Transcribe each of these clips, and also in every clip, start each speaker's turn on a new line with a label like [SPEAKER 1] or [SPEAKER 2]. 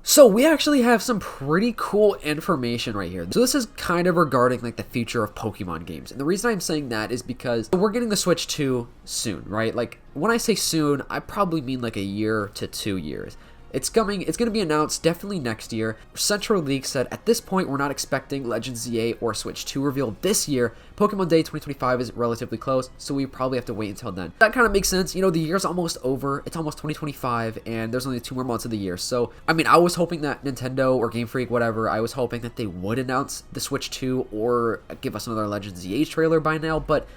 [SPEAKER 1] So we actually have some pretty cool information right here. So this is kind of regarding like the future of Pokemon games. And the reason I'm saying that is because we're getting the Switch 2 soon, right? Like when I say soon, I probably mean like a year to 2 years. It's coming, it's going to be announced definitely next year. Central League said at this point we're not expecting Legends ZA or Switch 2 reveal this year. Pokemon Day 2025 is relatively close, so we probably have to wait until then. That kind of makes sense. You know, the year's almost over. It's almost 2025 and there's only 2 more months of the year. So, I mean, I was hoping that Nintendo or Game Freak, whatever, I was hoping that they would announce the Switch 2 or give us another Legends ZA trailer by now, but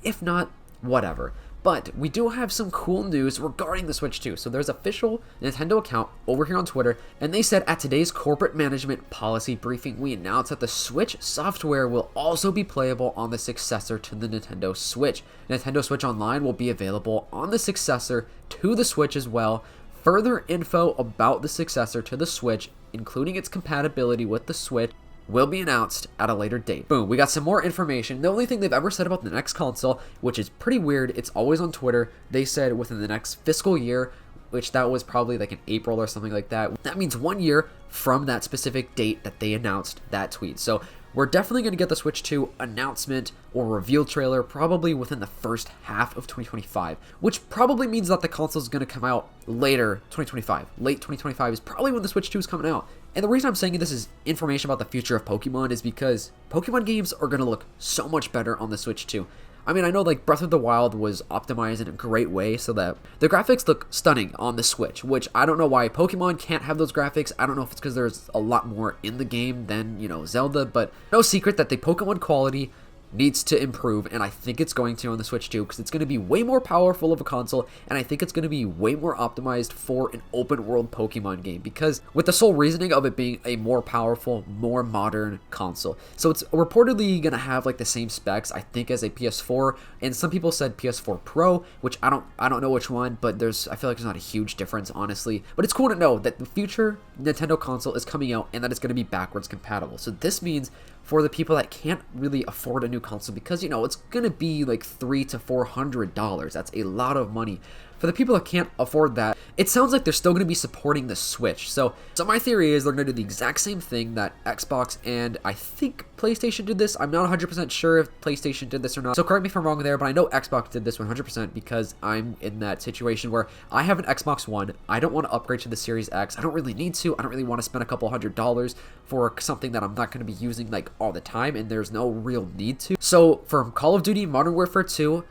[SPEAKER 1] if not, whatever. But we do have some cool news regarding the Switch 2. So there's an official Nintendo account over here on Twitter, and they said at today's corporate management policy briefing, we announced that the Switch software will also be playable on the successor to the Nintendo Switch. Nintendo Switch Online will be available on the successor to the Switch as well. Further info about the successor to the Switch, including its compatibility with the Switch, will be announced at a later date. Boom, we got some more information. The only thing they've ever said about the next console, which is pretty weird, it's always on Twitter, they said within the next fiscal year, which that was probably like in April or something like that. That means 1 year from that specific date that they announced that tweet. So we're definitely going to get the Switch 2 announcement or reveal trailer probably within the first half of 2025, which probably means that the console is going to come out later 2025. Late 2025 is probably when the Switch 2 is coming out. And the reason I'm saying this is information about the future of Pokemon is because Pokemon games are going to look so much better on the Switch 2. I mean, I know like Breath of the Wild was optimized in a great way so that the graphics look stunning on the Switch, which I don't know why Pokemon can't have those graphics. I don't know if it's because there's a lot more in the game than, you know, Zelda, but no secret that the Pokemon quality needs to improve, and I think it's going to on the Switch 2 because it's going to be way more powerful of a console, and I think it's going to be way more optimized for an open world Pokemon game because with the sole reasoning of it being a more powerful, more modern console. So it's reportedly going to have like the same specs, I think, as a PS4, and some people said PS4 Pro, which I don't know which one, but I feel like there's not a huge difference, honestly. But it's cool to know that the future Nintendo console is coming out and that it's going to be backwards compatible. So this means for the people that can't really afford a new console, because, you know, it's going to be like $300 to $400. That's a lot of money. For the people that can't afford that, it sounds like they're still going to be supporting the Switch. So my theory is they're going to do the exact same thing that Xbox and I think PlayStation did this. I'm not 100% sure if PlayStation did this or not. So correct me if I'm wrong there, but I know Xbox did this 100% because I'm in that situation where I have an Xbox One. I don't want to upgrade to the Series X. I don't really need to. I don't really want to spend a couple $100s for something that I'm not going to be using like all the time, and there's no real need to. So for Call of Duty Modern Warfare 2,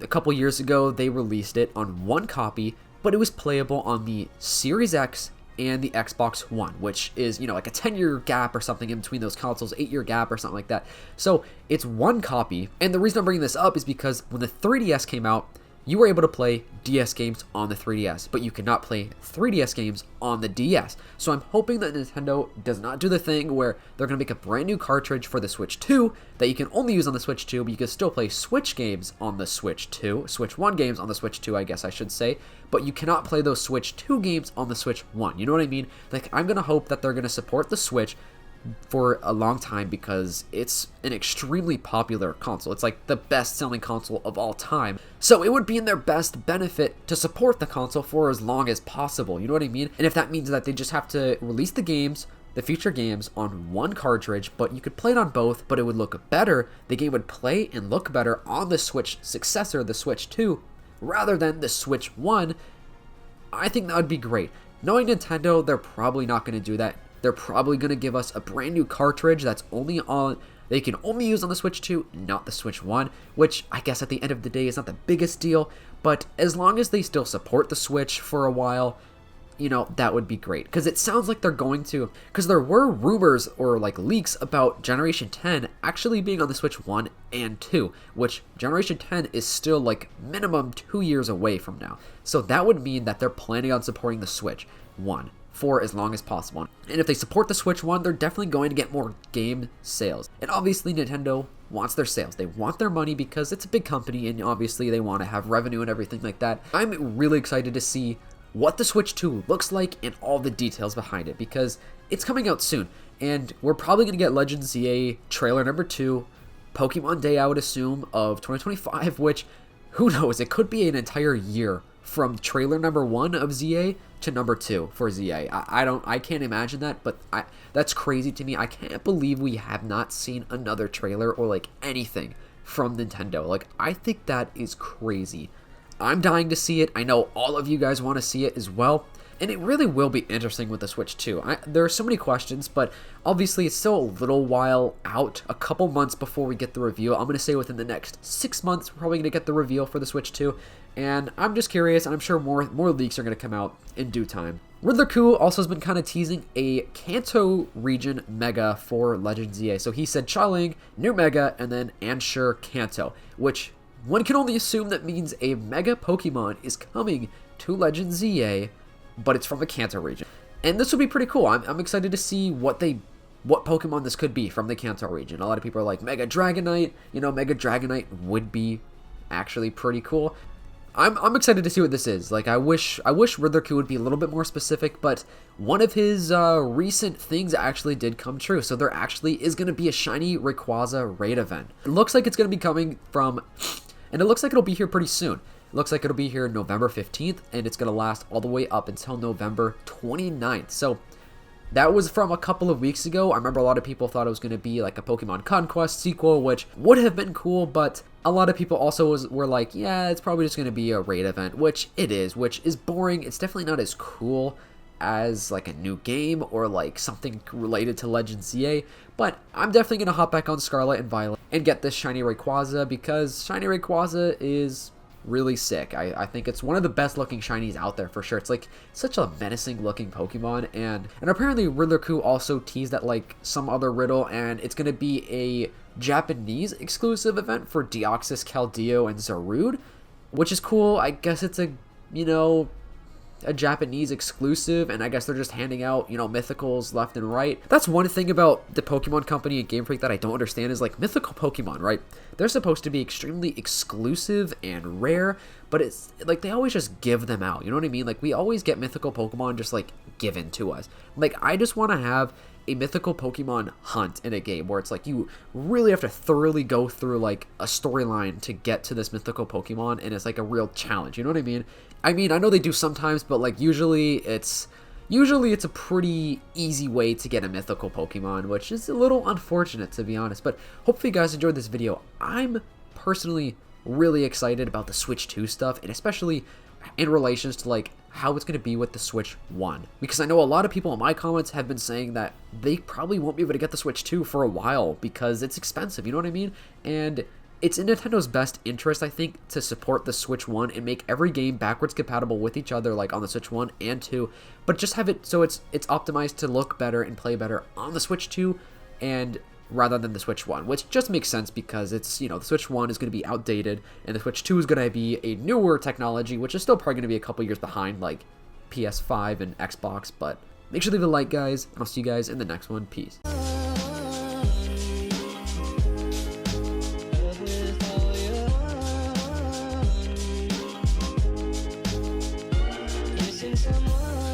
[SPEAKER 1] a couple years ago, they released it on one copy, but it was playable on the Series X and the Xbox One, which is, you know, like a 10-year gap or something in between those consoles, 8-year gap or something like that. So it's one copy, and the reason I'm bringing this up is because when the 3DS came out, you were able to play DS games on the 3DS, but you cannot play 3DS games on the DS. So I'm hoping that Nintendo does not do the thing where they're going to make a brand new cartridge for the Switch 2 that you can only use on the Switch 2, but you can still play Switch games on the Switch 2, Switch 1 games on the Switch 2, I guess I should say, but you cannot play those Switch 2 games on the Switch 1. You know what I mean? Like, I'm going to hope that they're going to support the Switch for a long time because it's an extremely popular console. It's like the best selling console of all time. So it would be in their best benefit to support the console for as long as possible. You know what I mean? And if that means that they just have to release the games, the future games, on one cartridge, but you could play it on both, but it would look better. The game would play and look better on the Switch successor, the Switch 2, rather than the Switch 1. I think that would be great. Knowing Nintendo, they're probably not going to do that. They're probably going to give us a brand new cartridge that's they can only use on the Switch 2, not the Switch 1, which I guess at the end of the day is not the biggest deal, but as long as they still support the Switch for a while, you know, that would be great. Because it sounds like they're going to, because there were rumors or like leaks about Generation 10 actually being on the Switch 1 and 2, which Generation 10 is still like minimum 2 years away from now. So that would mean that they're planning on supporting the Switch 1 for as long as possible. And if they support the Switch 1, they're definitely going to get more game sales. And obviously Nintendo wants their sales. They want their money because it's a big company and obviously they want to have revenue and everything like that. I'm really excited to see what the Switch 2 looks like and all the details behind it because it's coming out soon. And we're probably going to get Legends ZA trailer number 2, Pokemon Day I would assume, of 2025, which who knows, it could be an entire year from trailer number 1 of ZA to number 2 for ZA. I can't imagine that, but that's crazy to me. I can't believe we have not seen another trailer or like anything from Nintendo. Like, I think that is crazy. I'm dying to see it. I know all of you guys want to see it as well. And it really will be interesting with the Switch 2. There are so many questions, but obviously it's still a little while out, a couple months before we get the reveal. I'm going to say within the next 6 months, we're probably going to get the reveal for the Switch 2. And I'm just curious, and I'm sure more leaks are going to come out in due time. Riddler Koo also has been kind of teasing a Kanto region Mega for Legend ZA. So he said Chaling, new Mega, and then Ansure Kanto, which one can only assume that means a Mega Pokemon is coming to Legend ZA, but it's from the Kanto region. And this will be pretty cool. I'm excited to see what Pokemon this could be from the Kanto region. A lot of people are like, Mega Dragonite. You know, Mega Dragonite would be actually pretty cool. I'm excited to see what this is. Like, I wish Riddler Koo would be a little bit more specific, but one of his recent things actually did come true. So there actually is going to be a shiny Rayquaza raid event. It looks like it's going to be coming from, and it looks like it'll be here pretty soon. It looks like it'll be here November 15th, and it's going to last all the way up until November 29th. So that was from a couple of weeks ago. I remember a lot of people thought it was going to be like a Pokemon Conquest sequel, which would have been cool, but a lot of people also were like, yeah, it's probably just going to be a raid event, which it is, which is boring. It's definitely not as cool as like a new game or like something related to Legend ZA, but I'm definitely going to hop back on Scarlet and Violet and get this shiny Rayquaza, because shiny Rayquaza is really sick. I think it's one of the best looking shinies out there for sure. It's like such a menacing looking Pokemon, and apparently Riddler Koo also teased that like some other riddle, and it's going to be a Japanese exclusive event for Deoxys, Keldeo, and Zarude, which is cool. I guess it's a, you know, a Japanese exclusive, and I guess they're just handing out, you know, mythicals left and right. That's one thing about the Pokemon Company and Game Freak that I don't understand is like mythical Pokemon, right? They're supposed to be extremely exclusive and rare, but it's like they always just give them out. You know what I mean? Like, we always get mythical Pokemon just like given to us. Like, I just want to have a mythical Pokemon hunt in a game where it's like you really have to thoroughly go through like a storyline to get to this mythical Pokemon, and it's like a real challenge. You know what I mean? I know they do sometimes, but like usually it's a pretty easy way to get a mythical Pokemon, which is a little unfortunate, to be honest. But hopefully you guys enjoyed this video. I'm personally really excited about the Switch 2 stuff, and especially in relations to like how it's going to be with the Switch 1, because I know a lot of people in my comments have been saying that they probably won't be able to get the Switch 2 for a while because it's expensive, you know what I mean? And it's in Nintendo's best interest, I think, to support the Switch 1 and make every game backwards compatible with each other, like on the Switch 1 and 2, but just have it so it's optimized to look better and play better on the Switch 2 and rather than the Switch 1, which just makes sense because it's, you know, the Switch 1 is going to be outdated and the Switch 2 is going to be a newer technology, which is still probably going to be a couple years behind like PS5 and Xbox. But make sure to leave a like, guys, and I'll see you guys in the next one. Peace.
[SPEAKER 2] Someone